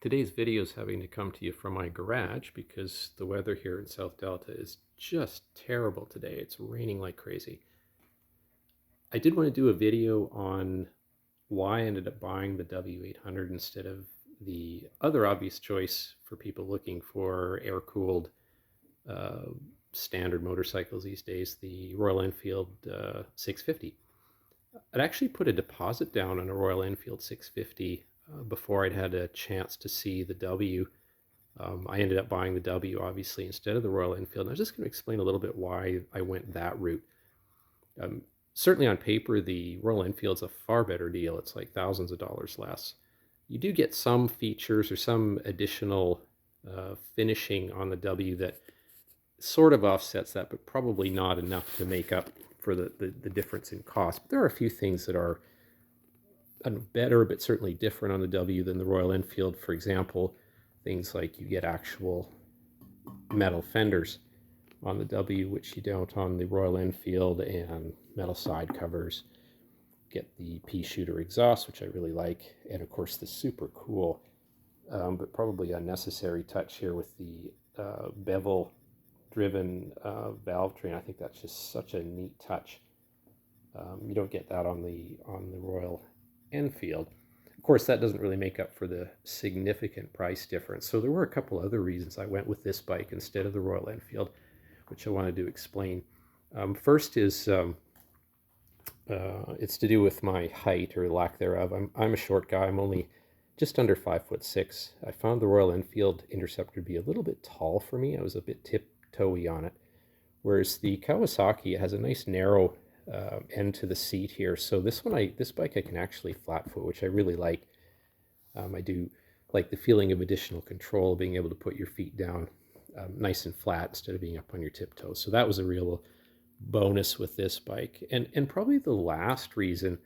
Today's video is having to come to you from my garage because the weather here in South Delta is just terrible today. It's raining like crazy. I did want to do a video on why I ended up buying the W800 instead of the other obvious choice for people looking for air-cooled uh, standard motorcycles these days, the Royal Enfield 650. I'd actually put a deposit down on a Royal Enfield 650 before I'd had a chance to see the W. I ended up buying the W, obviously, instead of the Royal Enfield. And I was just going to explain a little bit why I went that route. Um, Certainly on paper, the Royal Enfield's a far better deal. It's like thousands of dollars less. You do get some features or some additional finishing on the W that sort of offsets that, but probably not enough to make up for the difference in cost. But there are a few things that are better, but certainly different on the W than the Royal Enfield. For example, things like you get actual metal fenders on the W, which you don't on the Royal Enfield, and metal side covers. Get the pea shooter exhaust, which I really like, and of course the super cool, but probably unnecessary touch here with the bevel driven valve train. I think that's just such a neat touch. You don't get that on the Royal Enfield. Of course, that doesn't really make up for the significant price difference. So there were a couple other reasons I went with this bike instead of the Royal Enfield, which I wanted to explain. First is it's to do with my height or lack thereof. I'm a short guy. I'm only just under 5'6". I found the Royal Enfield Interceptor to be a little bit tall for me. I was a bit tiptoey on it, whereas the Kawasaki has a nice narrow end to the seat here. So this bike I can actually flat foot, which I really like. I do like the feeling of additional control, being able to put your feet down nice and flat instead of being up on your tiptoes. So that was a real bonus with this bike. And probably the last reason,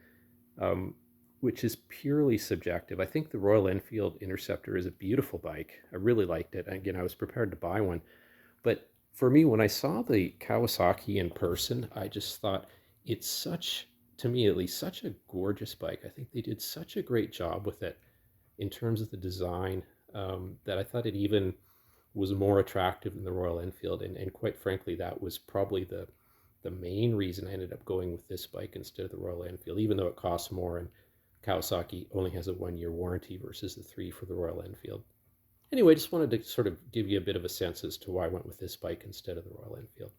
which is purely subjective, I think the Royal Enfield Interceptor is a beautiful bike. I really liked it. Again, I was prepared to buy one. But for me, when I saw the Kawasaki in person, I just thought it's such, to me at least, such a gorgeous bike. I think they did such a great job with it in terms of the design, that I thought it even was more attractive than the Royal Enfield. And quite frankly, that was probably the main reason I ended up going with this bike instead of the Royal Enfield, even though it costs more and Kawasaki only has a 1-year warranty versus the 3 for the Royal Enfield. Anyway, just wanted to sort of give you a bit of a sense as to why I went with this bike instead of the Royal Enfield.